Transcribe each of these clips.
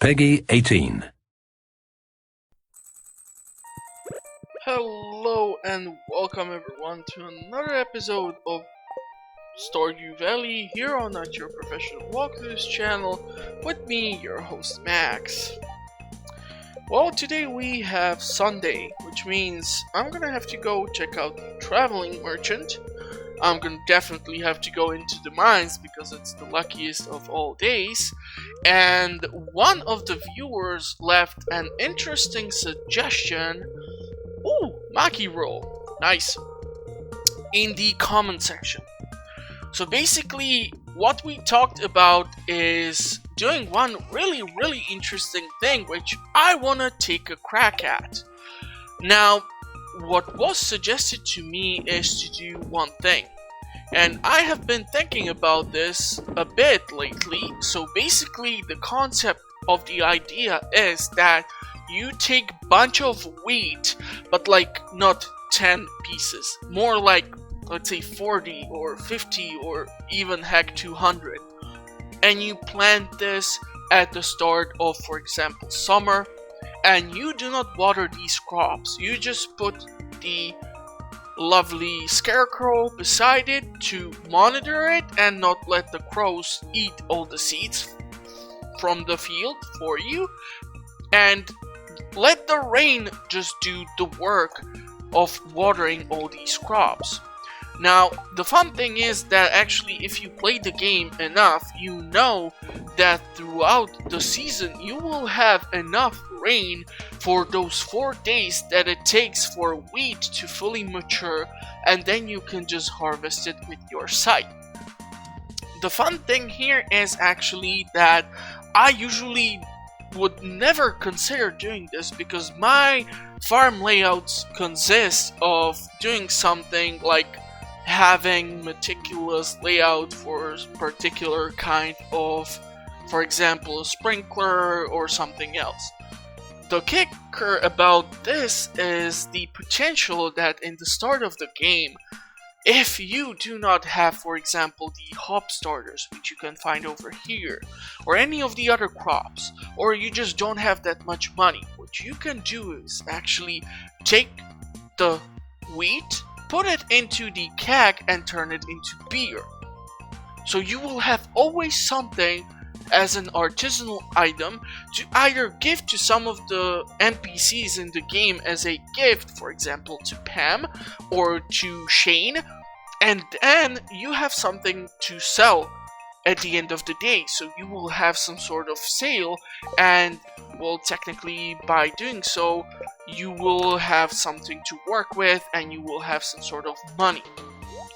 Peggy 18. Hello and welcome everyone to another episode of Stardew Valley here on Not Your Professional Walkthroughs channel with me, your host Max. Well, today we have Sunday, which means I'm gonna have to go check out the Traveling Merchant. I'm gonna definitely have to go into the mines because it's the luckiest of all days. And one of the viewers left an interesting suggestion. Ooh, Maki roll. Nice. In the comment section. So basically, what we talked about is doing one really interesting thing which I want to take a crack at. Now, what was suggested to me is to do one thing. And I have been thinking about this a bit lately. So basically, the concept of the idea is that you take bunch of wheat, but like not 10 pieces, more like let's say 40 or 50 or even heck 200, and you plant this at the start of, for example, summer, and you do not water these crops. You just put the lovely scarecrow beside it to monitor it and not let the crows eat all the seeds from the field for you, and let the rain just do the work of watering all these crops. Now, the fun thing is that actually if you play the game enough, you know that throughout the season you will have enough rain for those 4 days that it takes for wheat to fully mature, and then you can just harvest it with your scythe. The fun thing here is actually that I usually would never consider doing this because my farm layouts consist of doing something like having meticulous layout for a particular kind of, for example, a sprinkler or something else. The kicker about this is the potential that in the start of the game, if you do not have, for example, the hop starters, which you can find over here, or any of the other crops, or you just don't have that much money, what you can do is actually take the wheat, put it into the keg, and turn it into beer. So you will have always something as an artisanal item to either give to some of the NPCs in the game as a gift, for example to Pam or to Shane, and then you have something to sell at the end of the day. So you will have some sort of sale, and well, technically by doing so you will have something to work with and you will have some sort of money.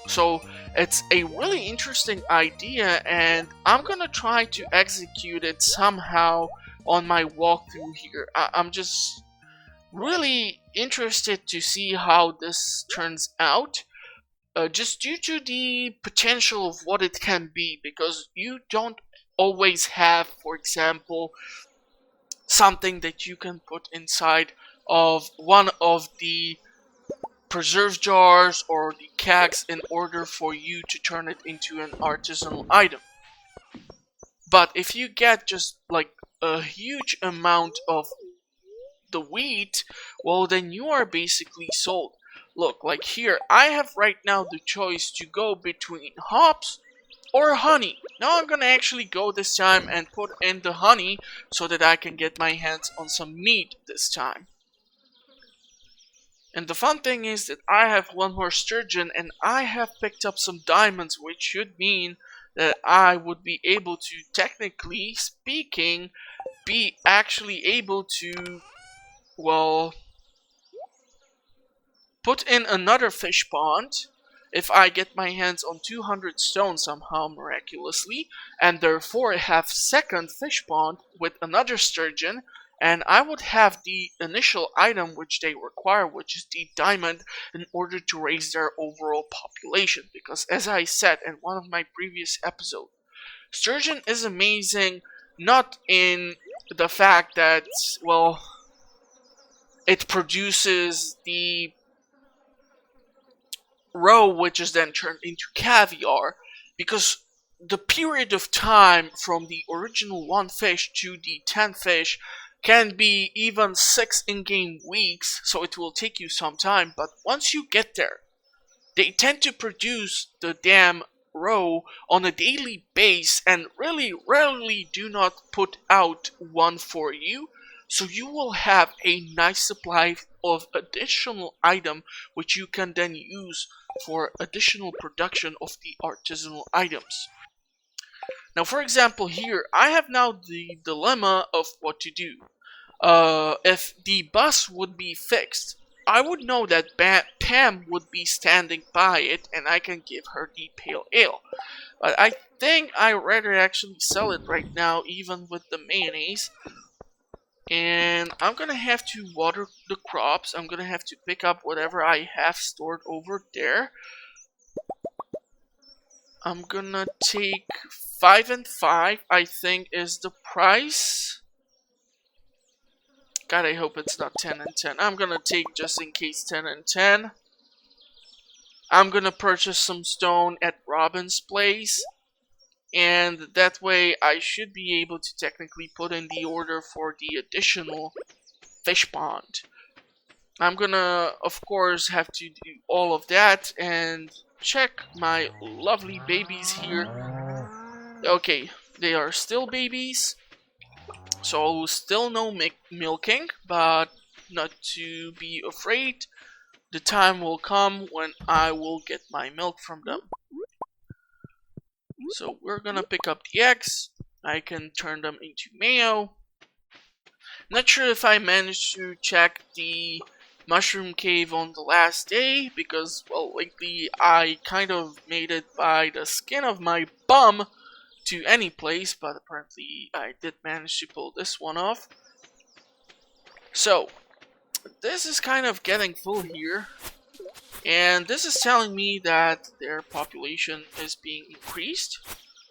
So it's a really interesting idea, and I'm gonna try to execute it somehow on my walkthrough here. I'm just really interested to see how this turns out, just due to the potential of what it can be, because you don't always have, for example, something that you can put inside of one of the preserve jars or the kegs in order for you to turn it into an artisanal item. But if you get just like a huge amount of the wheat, well, then you are basically sold. Look, like here, I have right now the choice to go between hops or honey. Now I'm gonna actually go this time and put in the honey so that I can get my hands on some meat this time. And the fun thing is that I have one more sturgeon and I have picked up some diamonds, which should mean that I would be able to, technically speaking, be actually able to, well, put in another fish pond if I get my hands on 200 stone somehow miraculously, and therefore have second fish pond with another sturgeon, and I would have the initial item which they require, which is the diamond, in order to raise their overall population. Because as I said in one of my previous episodes, sturgeon is amazing, not in the fact that, well, it produces the roe which is then turned into caviar, because the period of time from the original 1 fish to the 10 fish can be even 6 in-game weeks, so it will take you some time, but once you get there, they tend to produce the damn roe on a daily base and really rarely do not put out one for you, so you will have a nice supply of additional item which you can then use for additional production of the artisanal items. Now, for example, here I have now the dilemma of what to do. If the bus would be fixed, I would know that Pam would be standing by it and I can give her the pale ale. But I think I'd rather actually sell it right now, even with the mayonnaise. And I'm gonna have to water the crops. I'm gonna have to pick up whatever I have stored over there. I'm gonna take 5 and 5, I think is the price. God, I hope it's not 10 and 10. I'm gonna take, just in case, 10 and 10. I'm gonna purchase some stone at Robin's place. And that way I should be able to technically put in the order for the additional fish pond. I'm gonna, of course, have to do all of that and check my lovely babies here. Okay, they are still babies, so still no milking, but not to be afraid. The time will come when I will get my milk from them. So we're gonna pick up the eggs. I can turn them into mayo. Not sure if I managed to check the mushroom cave on the last day, because, well, lately I kind of made it by the skin of my bum to any place, but apparently I did manage to pull this one off. So, this is kind of getting full here, and this is telling me that their population is being increased,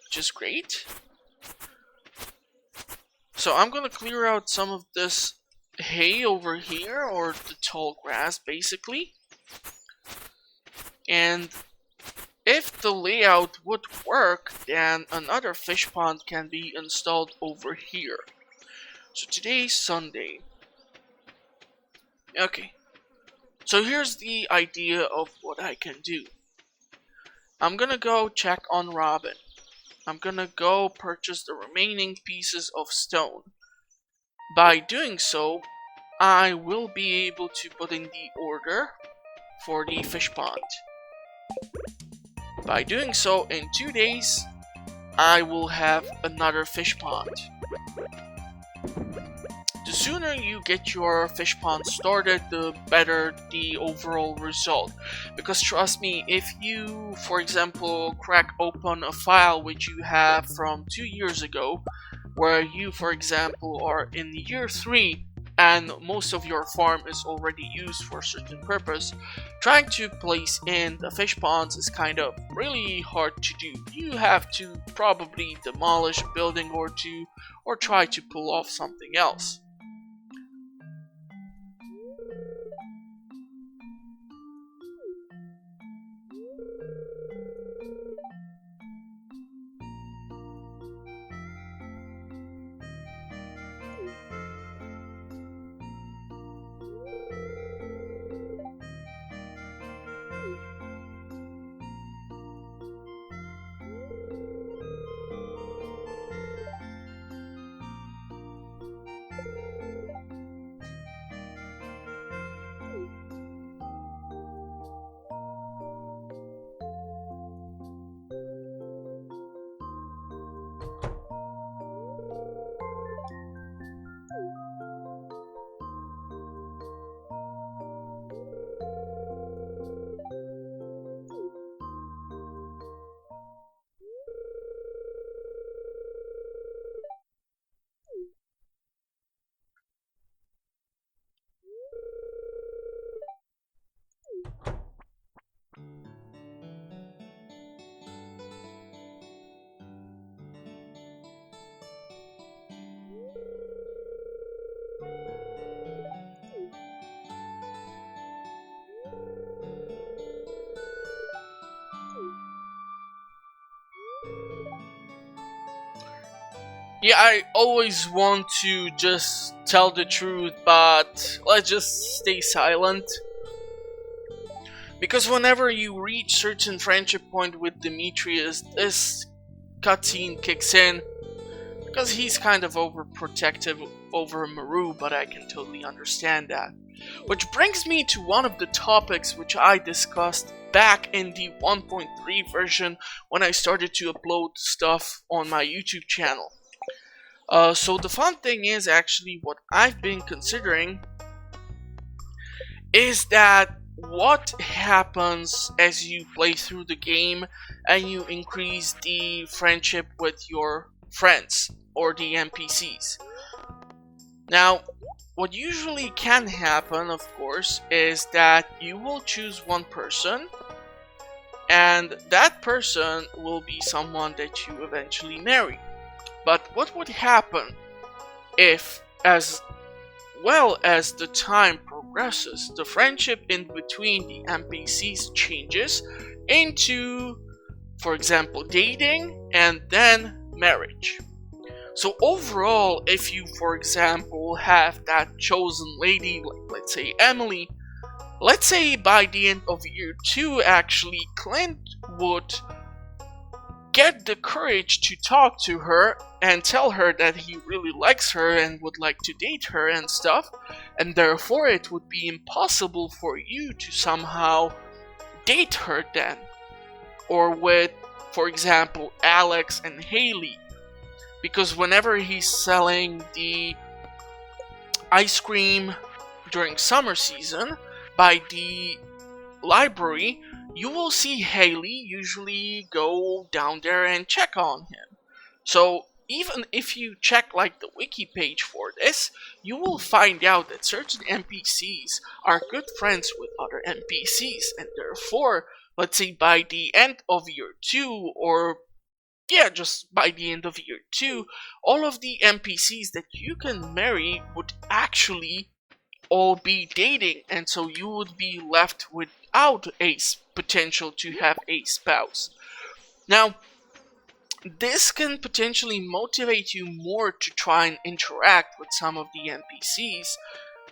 which is great. So I'm gonna clear out some of this hay over here, or the tall grass basically. And if the layout would work, then another fish pond can be installed over here. So today's Sunday. Okay. So here's the idea of what I can do. I'm gonna go check on Robin. I'm gonna go purchase the remaining pieces of stone. By doing so, I will be able to put in the order for the fish pond. By doing so, in 2 days, I will have another fish pond. The sooner you get your fish pond started, the better the overall result. Because trust me, if you, for example, crack open a file which you have from 2 years ago, where you, for example, are in year 3, and most of your farm is already used for a certain purpose, trying to place in the fish ponds is kind of really hard to do. You have to probably demolish a building or two, or try to pull off something else. Yeah, I always want to just tell the truth, but let's just stay silent. Because whenever you reach certain friendship point with Demetrius, this cutscene kicks in. Because he's kind of overprotective over Maru, but I can totally understand that. Which brings me to one of the topics which I discussed back in the 1.3 version when I started to upload stuff on my YouTube channel. So the fun thing is actually what I've been considering is that what happens as you play through the game and you increase the friendship with your friends or the NPCs. Now, what usually can happen, of course, is that you will choose one person and that person will be someone that you eventually marry. But what would happen if, as well as the time progresses, the friendship in between the NPCs changes into, for example, dating and then marriage? So overall, if you, for example, have that chosen lady, like let's say Emily, let's say by the end of year 2, actually, Clint would get the courage to talk to her and tell her that he really likes her and would like to date her and stuff, and therefore it would be impossible for you to somehow date her then. Or with, for example, Alex and Haley, because whenever he's selling the ice cream during summer season by the library, you will see Haley usually go down there and check on him. So even if you check like the wiki page for this, you will find out that certain NPCs are good friends with other NPCs, and therefore, let's say by the end of year 2, or yeah, just by the end of year 2, all of the NPCs that you can marry would actually all be dating, and so you would be left without a potential to have a spouse. Now, this can potentially motivate you more to try and interact with some of the NPCs,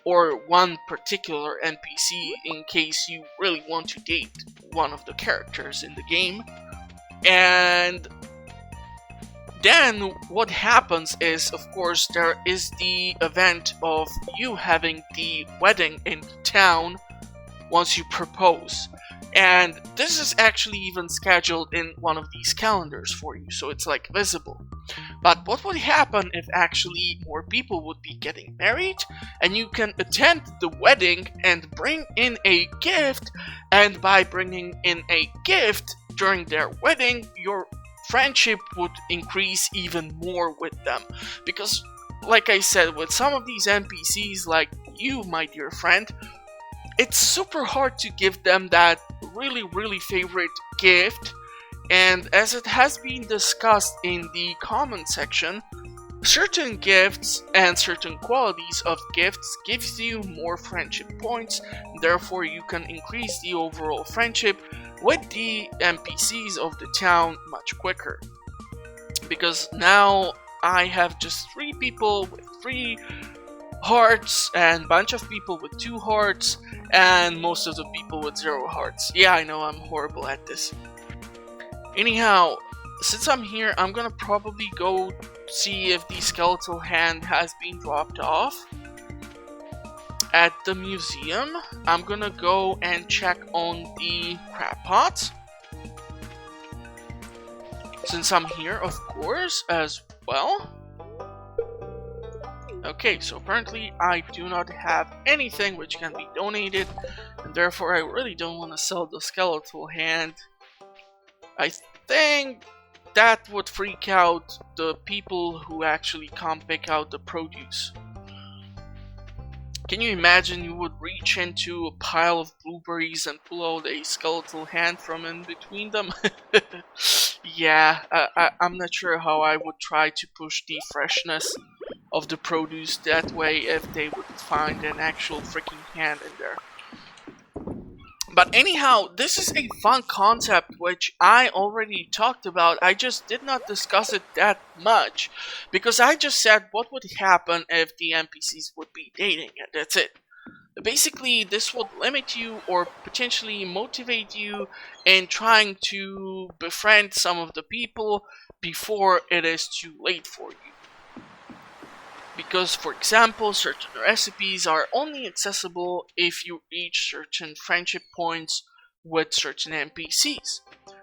or one particular NPC in case you really want to date one of the characters in the game. And then what happens is, of course, there is the event of you having the wedding in town once you propose. And this is actually even scheduled in one of these calendars for you, so it's like visible. But what would happen if actually more people would be getting married and you can attend the wedding and bring in a gift, and by bringing in a gift during their wedding, your friendship would increase even more with them. Because, like I said, with some of these NPCs, like you, my dear friend, it's super hard to give them that really favorite gift. And as it has been discussed in the comment section, certain gifts and certain qualities of gifts gives you more friendship points, therefore you can increase the overall friendship with the NPCs of the town much quicker. Because now I have just 3 people with 3 hearts and a bunch of people with 2 hearts and most of the people with 0 hearts. Yeah, I know, I'm horrible at this. Anyhow, since I'm here, I'm gonna probably go see if the skeletal hand has been dropped off at the museum. I'm gonna go and check on the crab pots, since I'm here, of course, as well. Okay, so apparently I do not have anything which can be donated, and therefore I really don't want to sell the skeletal hand. I think that would freak out the people who actually come pick out the produce. Can you imagine you would reach into a pile of blueberries and pull out a skeletal hand from in between them? Yeah, I'm not sure how I would try to push the freshness of the produce that way if they would find an actual freaking hand in there. But anyhow, this is a fun concept which I already talked about. I just did not discuss it that much because I just said what would happen if the NPCs would be dating, and that's it. Basically, this would limit you or potentially motivate you in trying to befriend some of the people before it is too late for you. Because, for example, certain recipes are only accessible if you reach certain friendship points with certain NPCs.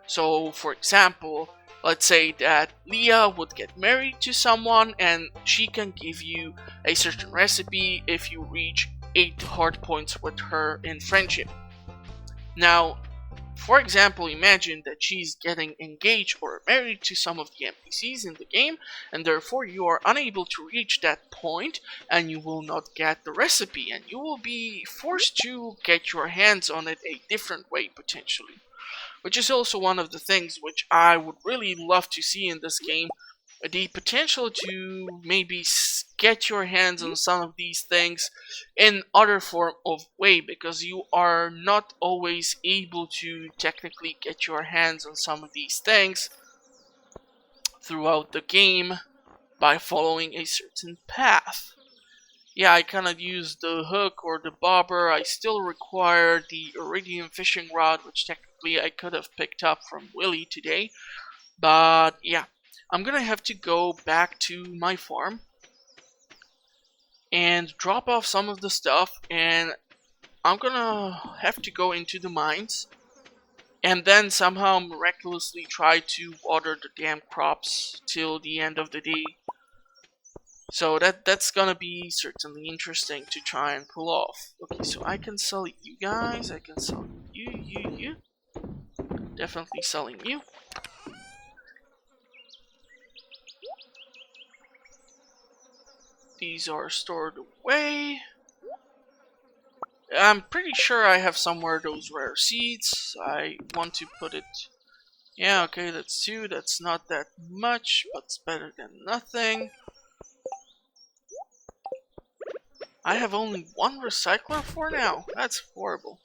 So, for example, let's say that Leah would get married to someone and she can give you a certain recipe if you reach 8 hard points with her in friendship. Now, for example, imagine that she's getting engaged or married to some of the NPCs in the game, and therefore you are unable to reach that point, and you will not get the recipe, and you will be forced to get your hands on it a different way, potentially. Which is also one of the things which I would really love to see in this game, the potential to maybe get your hands on some of these things in other form of way, because you are not always able to technically get your hands on some of these things throughout the game by following a certain path. Yeah, I cannot use the hook or the bobber. I still require the iridium fishing rod, which technically I could have picked up from Willy today. But yeah, I'm gonna have to go back to my farm and drop off some of the stuff, and I'm gonna have to go into the mines and then somehow miraculously try to water the damn crops till the end of the day. So that's gonna be certainly interesting to try and pull off. Okay, so I can sell you guys, I can sell you. Definitely selling you. These are stored away. I'm pretty sure I have somewhere those rare seeds. I want to put it... Yeah, okay, that's 2. That's not that much, but it's better than nothing. I have only 1 recycler for now. That's horrible.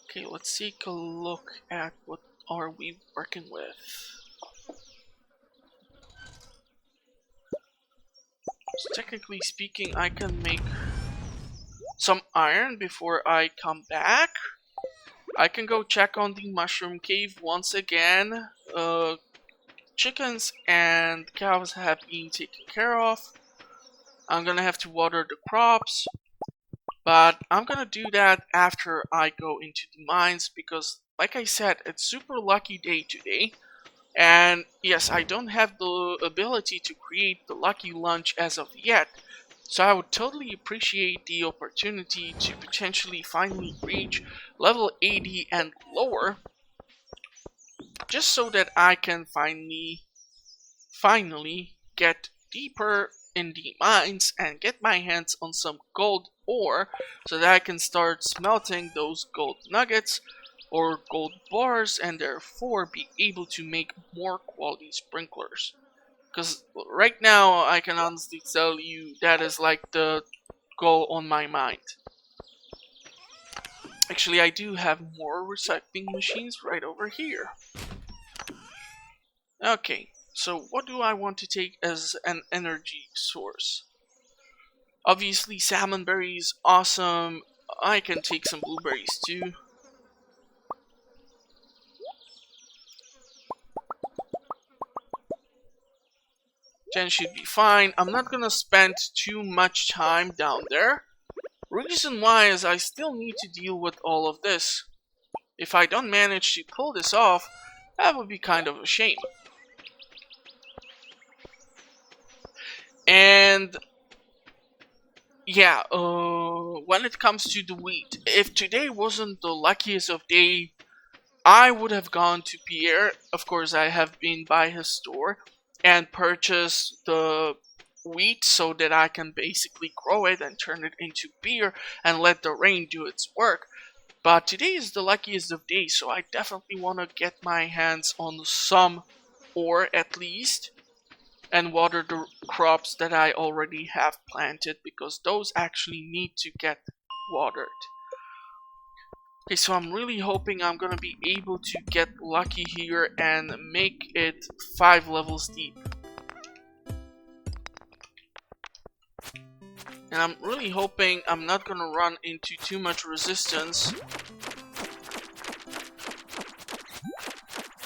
Okay, let's take a look at what are we working with. So technically speaking, I can make some iron before I come back. I can go check on the mushroom cave once again. Chickens and cows have been taken care of. I'm gonna have to water the crops, but I'm gonna do that after I go into the mines because, like I said, it's super lucky day today. And yes, I don't have the ability to create the lucky lunch as of yet, so I would totally appreciate the opportunity to potentially finally reach level 80 and lower, just so that I can finally get deeper in the mines and get my hands on some gold ore so that I can start smelting those gold nuggets or gold bars and therefore be able to make more quality sprinklers. Because right now I can honestly tell you that is like the goal on my mind. Actually, I do have more recycling machines right over here. Okay, so what do I want to take as an energy source? Obviously, salmon berries, awesome. I can take some blueberries too. Then should be fine. I'm not gonna spend too much time down there. Reason why is I still need to deal with all of this. If I don't manage to pull this off, that would be kind of a shame. And yeah, when it comes to the wheat, if today wasn't the luckiest of day, I would have gone to Pierre. Of course, I have been by his store and purchased the wheat so that I can basically grow it and turn it into beer and let the rain do its work. But today is the luckiest of days, so I definitely want to get my hands on some ore at least. and water the crops that I already have planted, because those actually need to get watered. Okay, so I'm really hoping I'm gonna be able to get lucky here and make it 5 levels deep. And I'm really hoping I'm not gonna run into too much resistance.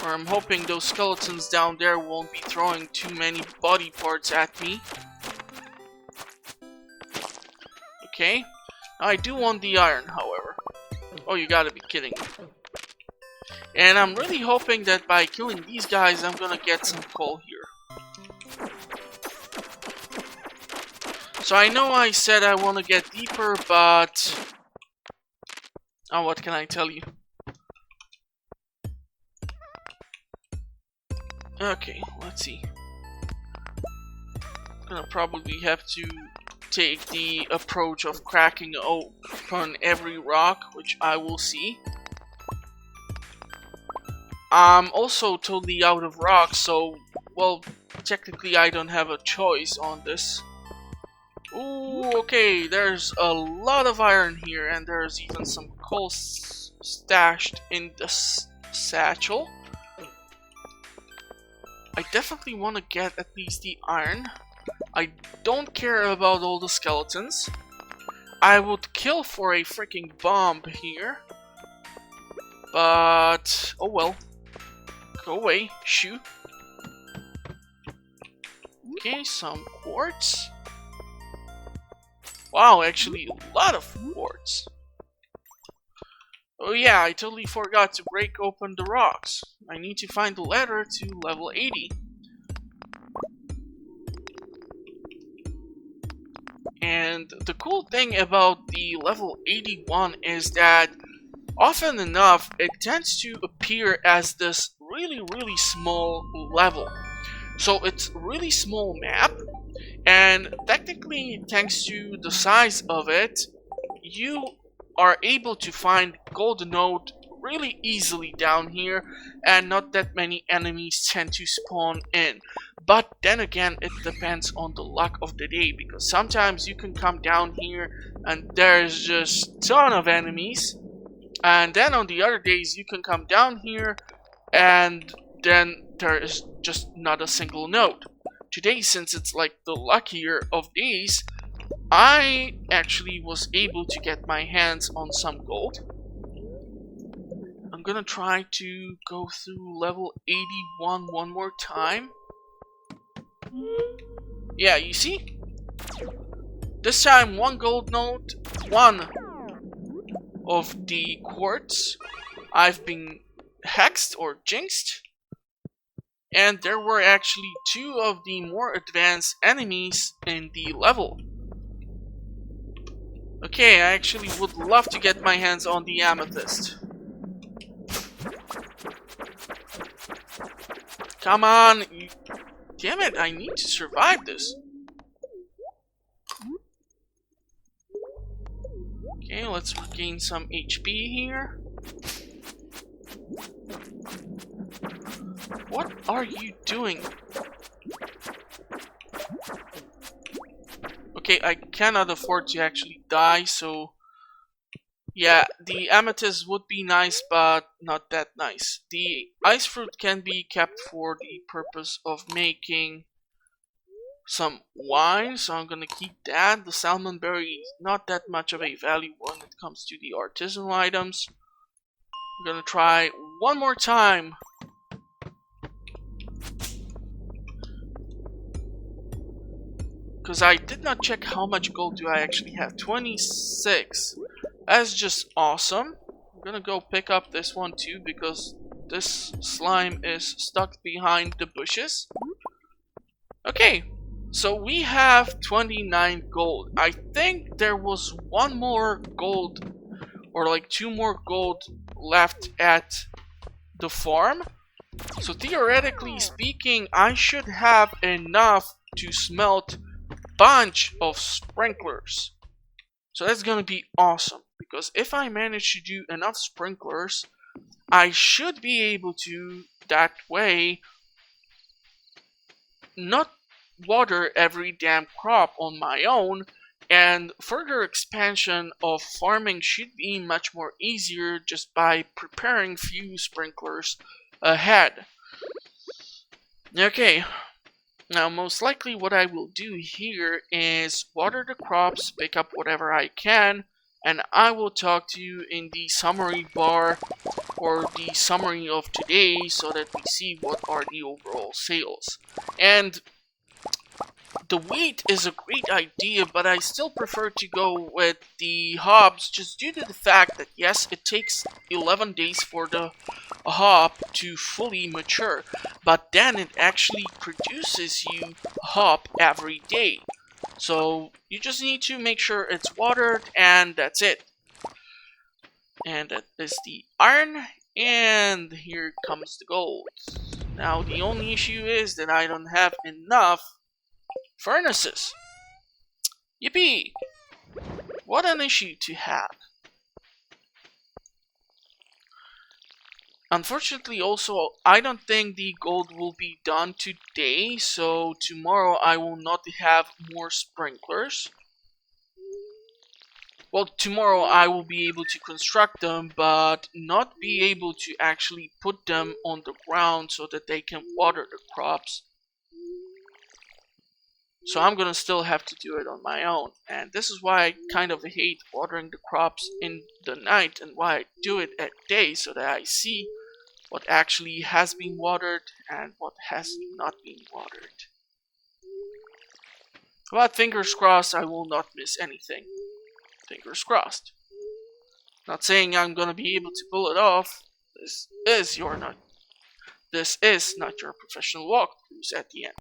Or I'm hoping those skeletons down there won't be throwing too many body parts at me. Okay. I do want the iron, however. Oh, you gotta be kidding me. And I'm really hoping that by killing these guys, I'm gonna get some coal here. So I know I said I want to get deeper, but... oh, what can I tell you? Okay, let's see. Gonna probably have to take the approach of cracking open every rock, which I will see. I'm also totally out of rocks, so, well, technically I don't have a choice on this. Ooh, okay, there's a lot of iron here, and there's even some coal stashed in the satchel. I definitely want to get at least the iron. I don't care about all the skeletons. I would kill for a freaking bomb here. But, oh well. Go away, shoot. Okay, some quartz. Wow, actually a lot of quartz. Oh yeah, I totally forgot to break open the rocks. I need to find the ladder to level 80. And the cool thing about the level 81 is that often enough it tends to appear as this really small level. So it's a really small map, and technically thanks to the size of it, you are able to find gold node really easily down here, and not that many enemies tend to spawn in. But then again, it depends on the luck of the day, because sometimes you can come down here and there's just a ton of enemies, and then on the other days you can come down here and then there is just not a single node. Today, since it's like the luckier of days, I actually was able to get my hands on some gold. I'm gonna try to go through level 81 one more time. Yeah, you see? This time one gold node, one of the quartz. I've been hexed or jinxed. And there were actually 2 of the more advanced enemies in the level. Okay, I actually would love to get my hands on the amethyst. Come on! Damn it, I need to survive this. Okay, let's regain some HP here. What are you doing? Okay, I cannot afford to actually die, so... yeah, the amethyst would be nice, but not that nice. The ice fruit can be kept for the purpose of making some wine, so I'm gonna keep that. The salmon berry is not that much of a value when it comes to the artisanal items. I'm gonna try one more time. Because I did not check how much gold do I actually have. 26. That's just awesome. I'm gonna go pick up this one too, because this slime is stuck behind the bushes. Okay, so we have 29 gold. I think there was one more gold, or like 2 more gold left at the farm. So theoretically speaking, I should have enough to smelt bunch of sprinklers. So that's gonna be awesome, because if I manage to do enough sprinklers, I should be able to that way not water every damn crop on my own, and further expansion of farming should be much more easier just by preparing few sprinklers ahead. Okay, now most likely what I will do here is water the crops, pick up whatever I can, and I will talk to you in the summary bar or the summary of today so that we see what are the overall sales. And the wheat is a great idea, but I still prefer to go with the hops just due to the fact that yes, it takes 11 days for the hop to fully mature, but then it actually produces you hop every day. So you just need to make sure it's watered, and that's it. And that is the iron, and here comes the gold. Now the only issue is that I don't have enough furnaces. Yippee! What an issue to have. Unfortunately also, I don't think the gold will be done today, so tomorrow I will not have more sprinklers. Well, tomorrow I will be able to construct them, but not be able to actually put them on the ground so that they can water the crops. So I'm gonna still have to do it on my own, and this is why I kind of hate watering the crops in the night and why I do it at day so that I see what actually has been watered and what has not been watered. But fingers crossed I will not miss anything. Fingers crossed. Not saying I'm gonna be able to pull it off. This is not your professional walkthroughs at the end.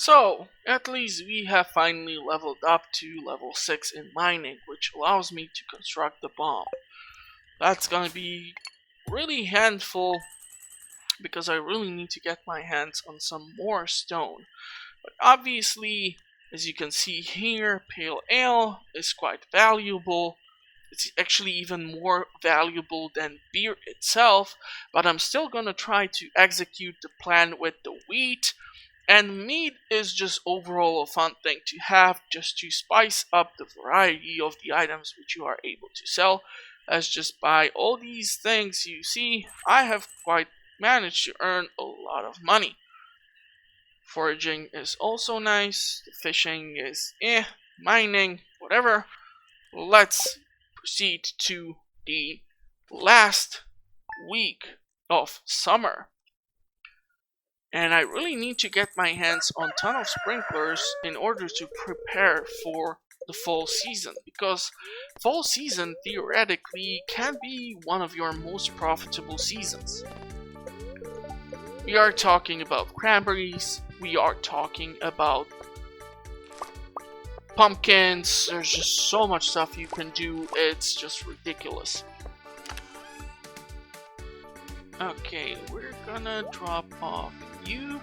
So, at least we have finally leveled up to level 6 in mining, which allows me to construct the bomb. That's gonna be really handful because I really need to get my hands on some more stone. But obviously, as you can see here, pale ale is quite valuable. It's actually even more valuable than beer itself, but I'm still gonna try to execute the plan with the wheat. And meat is just overall a fun thing to have, just to spice up the variety of the items which you are able to sell. As just by all these things you see, I have quite managed to earn a lot of money. Foraging is also nice, the fishing is mining, whatever. Let's proceed to the last week of summer. and I really need to get my hands on a ton of sprinklers in order to prepare for the fall season, because fall season theoretically can be one of your most profitable seasons. We are talking about cranberries, we are talking about pumpkins, there's just so much stuff you can do, it's just ridiculous. Okay, we're gonna drop off you,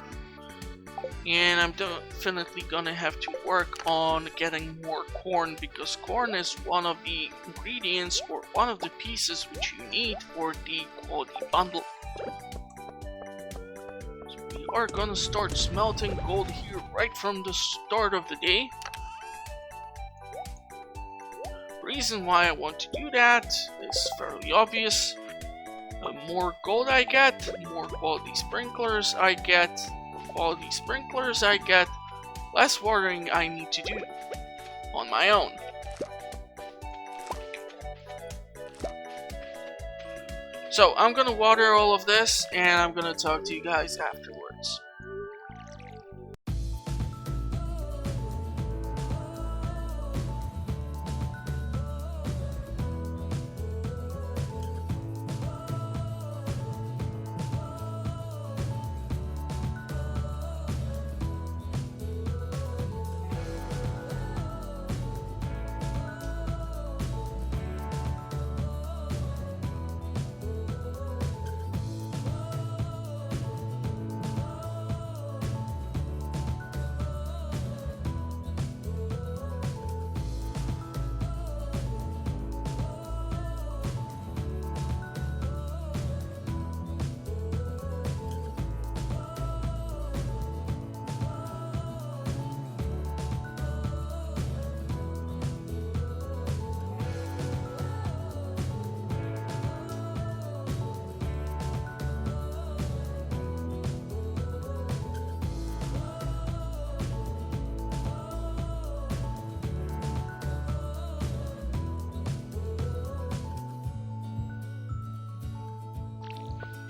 and I'm definitely gonna have to work on getting more corn, because corn is one of the ingredients or one of the pieces which you need for the quality bundle. So we are gonna start smelting gold here right from the start of the day. The reason why I want to do that is fairly obvious. The more gold I get, the more quality sprinklers I get. The quality sprinklers I get, less watering I need to do on my own. So I'm gonna water all of this, and I'm gonna talk to you guys afterwards.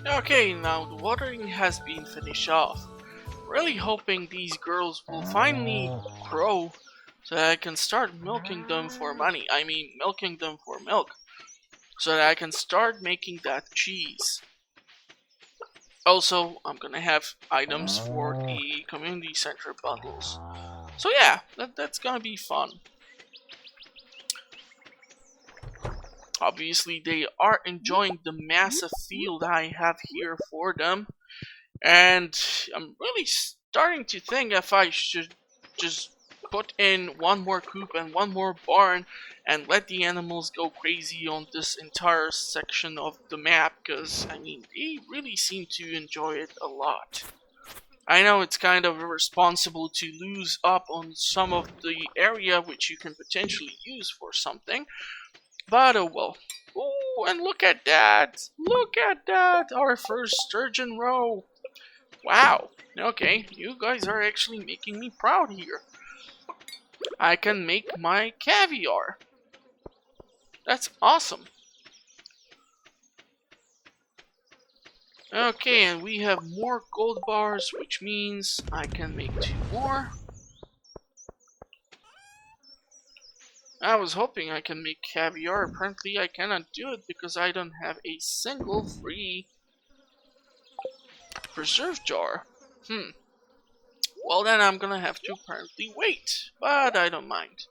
Okay, now the watering has been finished off. Really hoping these girls will finally grow so that I can start milking them for money. I mean, milking them for milk. So that I can start making that cheese. Also, I'm gonna have items for the community center bundles. So yeah, that's gonna be fun. Obviously, they are enjoying the massive field I have here for them. And I'm really starting to think if I should just put in one more coop and one more barn and let the animals go crazy on this entire section of the map, because, I mean, they really seem to enjoy it a lot. I know it's kind of irresponsible to lose up on some of the area which you can potentially use for something, but oh well. Oh, and look at that! Look at that! Our first sturgeon row! Wow, okay, you guys are actually making me proud here. I can make my caviar. That's awesome. Okay, and we have more gold bars, which means I can make 2 more. I was hoping I can make caviar. Apparently I cannot do it because I don't have a single free preserve jar. Well, then I'm gonna have to apparently wait, but I don't mind.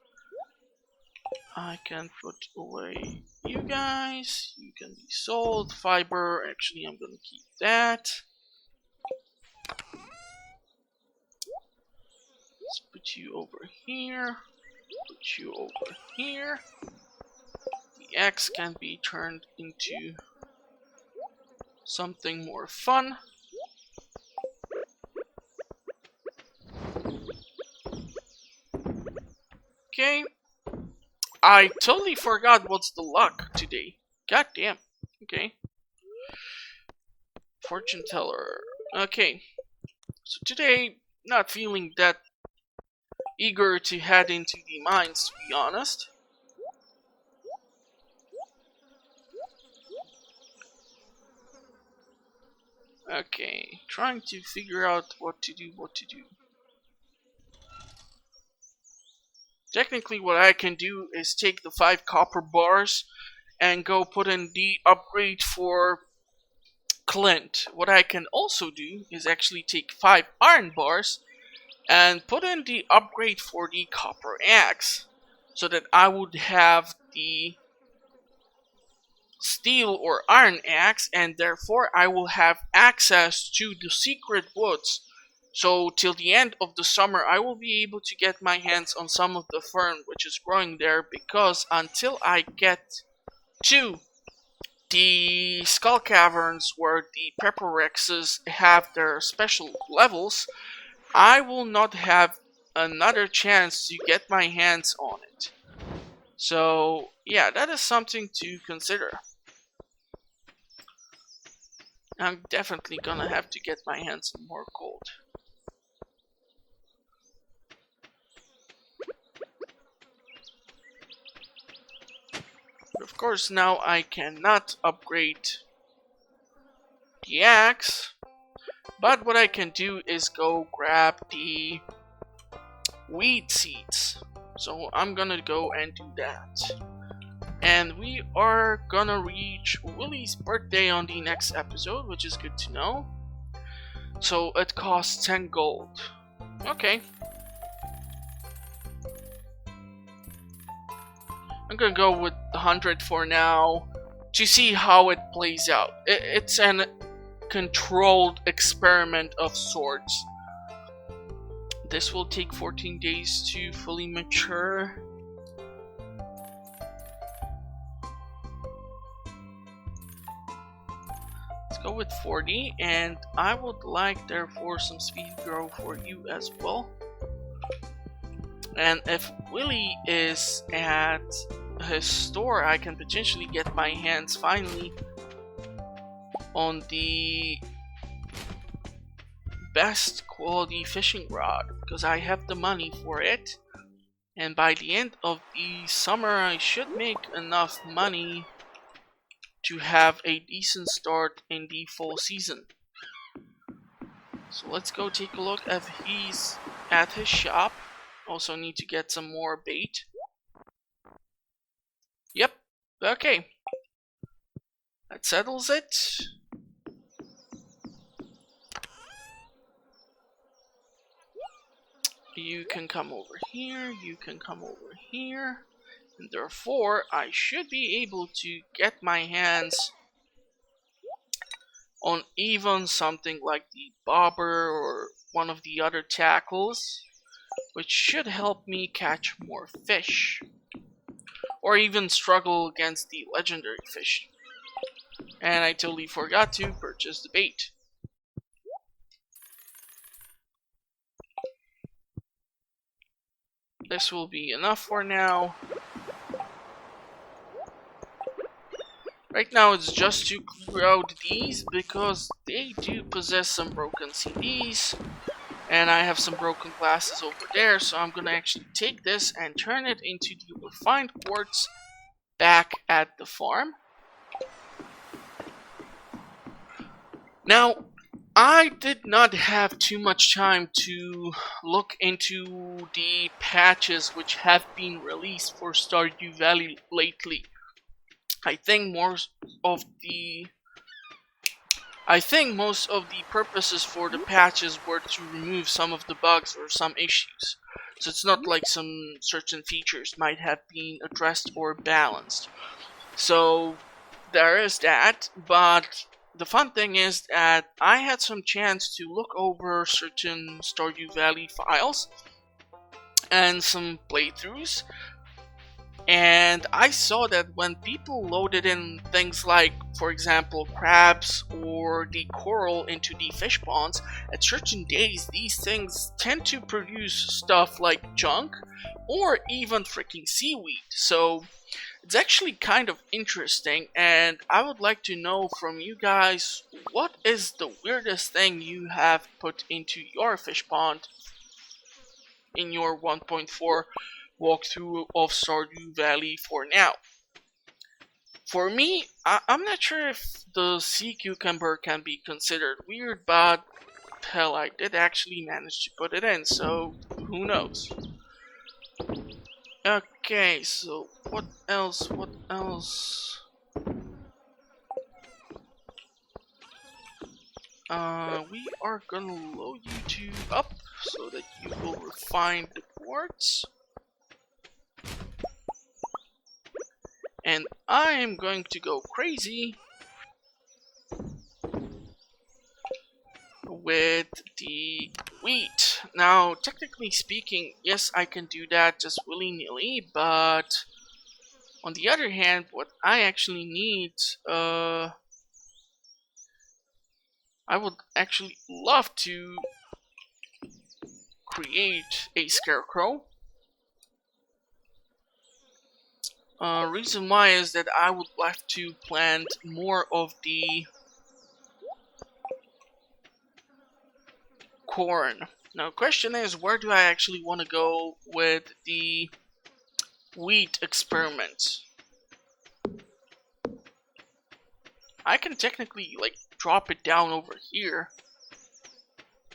I can put away you guys. You can be sold. Fiber, actually I'm gonna keep that. Let's put you over here. Put you over here. The X can be turned into something more fun. Okay. I totally forgot what's the luck today. God damn. Okay. Fortune teller. Okay. So today, not feeling that eager to head into the mines, to be honest. Okay, trying to figure out what to do. Technically, what I can do is take the 5 copper bars and go put in the upgrade for Clint. What I can also do is actually take 5 iron bars and put in the upgrade for the copper axe, so that I would have the steel or iron axe, and therefore I will have access to the secret woods. So till the end of the summer I will be able to get my hands on some of the fern which is growing there, because until I get to the skull caverns where the pepperrexes have their special levels, I will not have another chance to get my hands on it. So yeah, that is something to consider. I'm definitely gonna have to get my hands on more gold. But of course now I cannot upgrade the axe, but what I can do is go grab the weed seeds. So I'm gonna go and do that. And we are gonna reach Willie's birthday on the next episode, which is good to know. So it costs 10 gold. Okay. I'm gonna go with 100 for now to see how it plays out. It's an controlled experiment of sorts. This will take 14 days to fully mature. Let's go with 40, and I would like therefore some speed grow for you as well. And if Willie is at his store, I can potentially get my hands finally on the best quality fishing rod, because I have the money for it. And by the end of the summer I should make enough money to have a decent start in the fall season. So let's go take a look if he's at his shop. Also need to get some more bait. Yep, okay. That settles it. You can come over here, you can come over here. And therefore, I should be able to get my hands on even something like the bobber or one of the other tackles, which should help me catch more fish, or even struggle against the legendary fish. And I totally forgot to purchase the bait. This will be enough for now. Right now it's just to clear out these, because they do possess some broken CDs. And I have some broken glasses over there, so I'm gonna actually take this and turn it into the refined quartz back at the farm. Now, I did not have too much time to look into the patches which have been released for Stardew Valley lately. I think most of the purposes for the patches were to remove some of the bugs or some issues. So it's not like some certain features might have been addressed or balanced. So there is that, but the fun thing is that I had some chance to look over certain Stardew Valley files and some playthroughs. And I saw that when people loaded in things like, for example, crabs or the coral into the fish ponds, at certain days these things tend to produce stuff like junk or even freaking seaweed. So it's actually kind of interesting, and I would like to know from you guys, what is the weirdest thing you have put into your fish pond in your 1.4 walkthrough of Stardew Valley for now? For me, I'm not sure if the sea cucumber can be considered weird, but hell, I did actually manage to put it in, so who knows. Okay, so what else? What else? We are gonna load you two up so that you will refine the quartz. And I am going to go crazy with the wheat. Now, technically speaking, yes, I can do that just willy-nilly, but on the other hand, what I actually need, I would actually love to create a scarecrow. Reason why is that I would like to plant more of the corn. Now, question is, where do I actually want to go with the wheat experiment? I can technically like drop it down over here,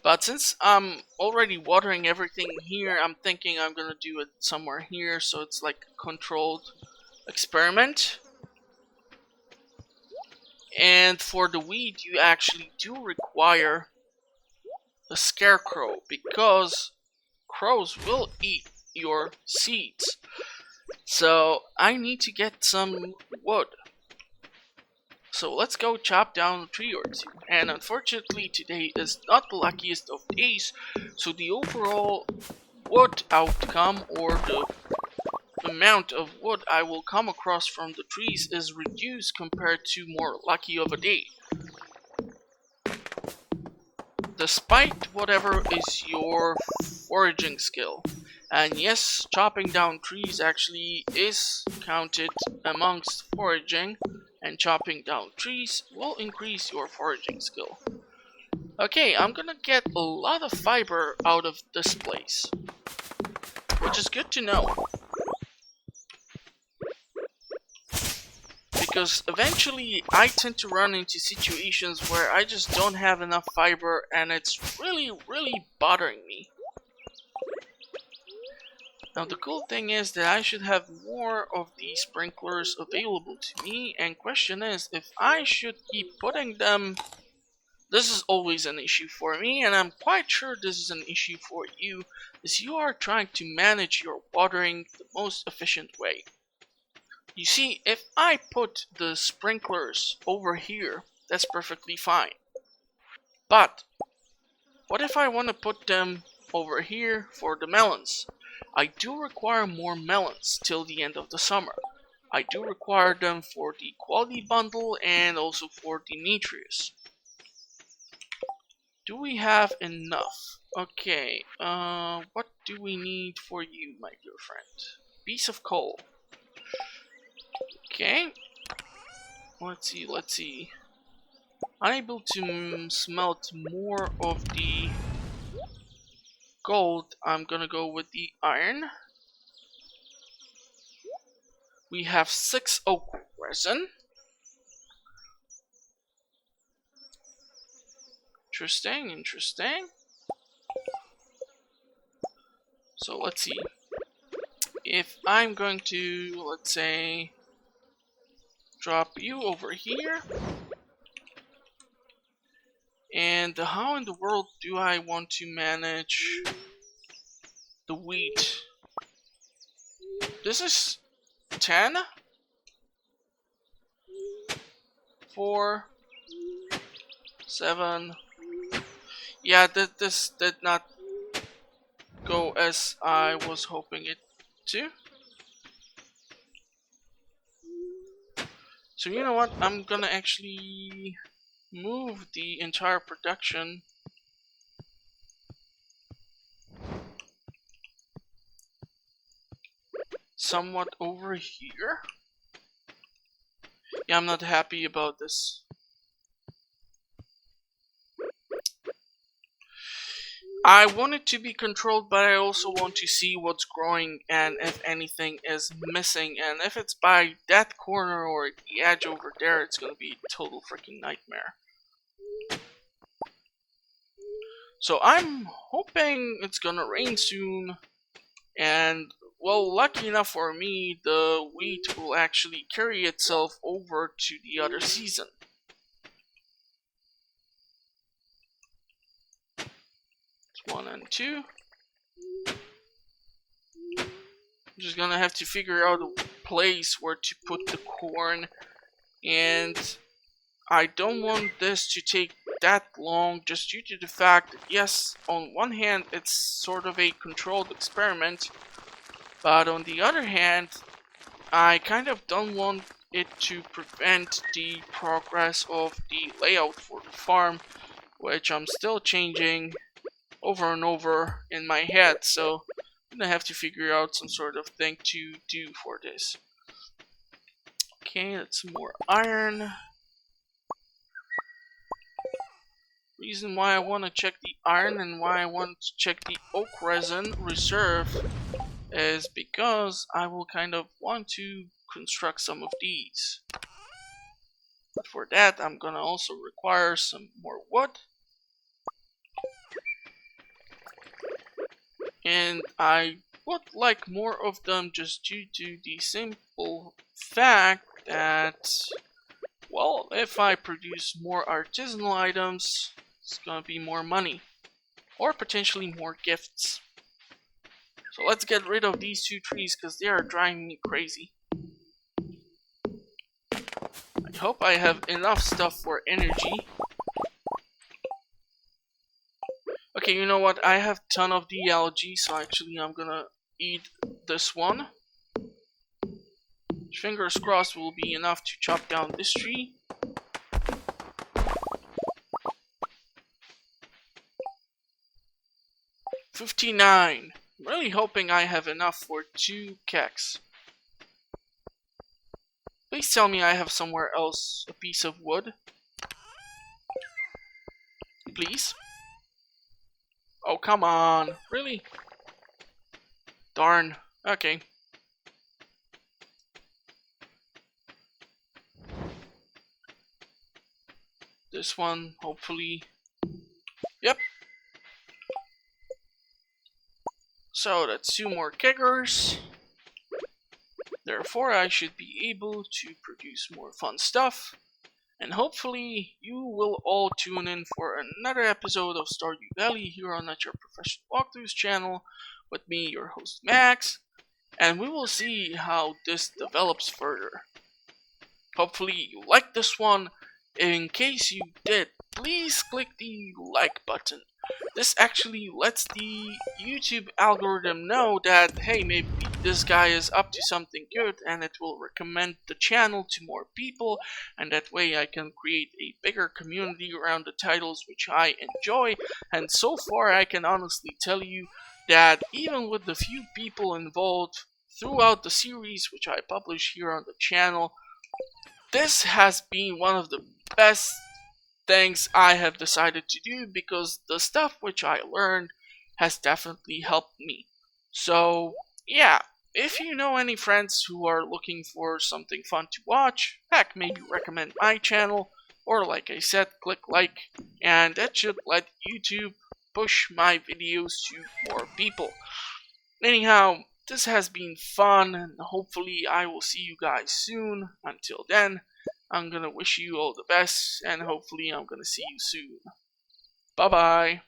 but since I'm already watering everything here, I'm thinking I'm gonna do it somewhere here, so it's like a controlled experiment. And for the wheat, you actually do require the scarecrow, because crows will eat your seeds. So I need to get some wood. So let's go chop down a tree or two. And unfortunately today is not the luckiest of days, so the overall wood outcome, or the amount of wood I will come across from the trees, is reduced compared to more lucky of a day. Despite whatever is your foraging skill. And yes, chopping down trees actually is counted amongst foraging, and chopping down trees will increase your foraging skill. Okay, I'm gonna get a lot of fiber out of this place, which is good to know. Because eventually I tend to run into situations where I just don't have enough fiber and it's really bothering me. Now the cool thing is that I should have more of these sprinklers available to me, and question is if I should keep putting them. This is always an issue for me, and I'm quite sure this is an issue for you, is you are trying to manage your watering the most efficient way. You see, if I put the sprinklers over here, that's perfectly fine. But what if I want to put them over here for the melons? I do require more melons till the end of the summer. I do require them for the quality bundle and also for Demetrius. Do we have enough? Okay, what do we need for you, my dear friend? Piece of coal. Okay. Let's see. Unable to smelt more of the gold, I'm gonna go with the iron. We have 6 oak resin. Interesting. So let's see. If I'm going to, let's say, drop you over here. And how in the world do I want to manage the wheat? This is 10, 4, 7. Yeah, this did not go as I was hoping it to. So you know what? I'm gonna actually move the entire production somewhat over here. Yeah, I'm not happy about this. I want it to be controlled, but I also want to see what's growing and if anything is missing. And if it's by that corner or the edge over there, it's gonna be a total freaking nightmare. So I'm hoping it's gonna rain soon. And, well, lucky enough for me, the wheat will actually carry itself over to the other season. It's 1 and 2. I'm just gonna have to figure out a place where to put the corn, and I don't want this to take that long just due to the fact that, yes, on one hand it's sort of a controlled experiment, but on the other hand I kind of don't want it to prevent the progress of the layout for the farm, which I'm still changing over and over in my head, so I'm gonna have to figure out some sort of thing to do for this. Okay, that's some more iron. Reason why I want to check the iron and why I want to check the oak resin reserve is because I will kind of want to construct some of these. But for that I'm gonna also require some more wood. And I would like more of them just due to the simple fact that, well, if I produce more artisanal items, it's gonna be more money. Or potentially more gifts. So let's get rid of these 2 trees because they are driving me crazy. I hope I have enough stuff for energy. Okay, you know what? I have a ton of DLG, so actually I'm gonna eat this one. Fingers crossed will be enough to chop down this tree. $59. I'm really hoping I have enough for 2 keks. Please tell me I have somewhere else a piece of wood. Please? Oh, come on. Really? Darn. Okay. This one, hopefully. Yep. So that's 2 more keggers. Therefore, I should be able to produce more fun stuff. And hopefully, you will all tune in for another episode of Stardew Valley here on Not Your Professional Walkthroughs channel with me, your host Max. And we will see how this develops further. Hopefully, you liked this one. In case you did, please click the like button. This actually lets the YouTube algorithm know that, hey, maybe this guy is up to something good, and it will recommend the channel to more people, and that way I can create a bigger community around the titles which I enjoy. And so far I can honestly tell you that even with the few people involved throughout the series which I publish here on the channel, this has been one of the best things I have decided to do, because the stuff which I learned has definitely helped me. So yeah, if you know any friends who are looking for something fun to watch, heck, maybe recommend my channel, or like I said, click like, and that should let YouTube push my videos to more people. Anyhow, this has been fun, and hopefully I will see you guys soon. Until then, I'm gonna wish you all the best, and hopefully I'm gonna see you soon. Bye bye.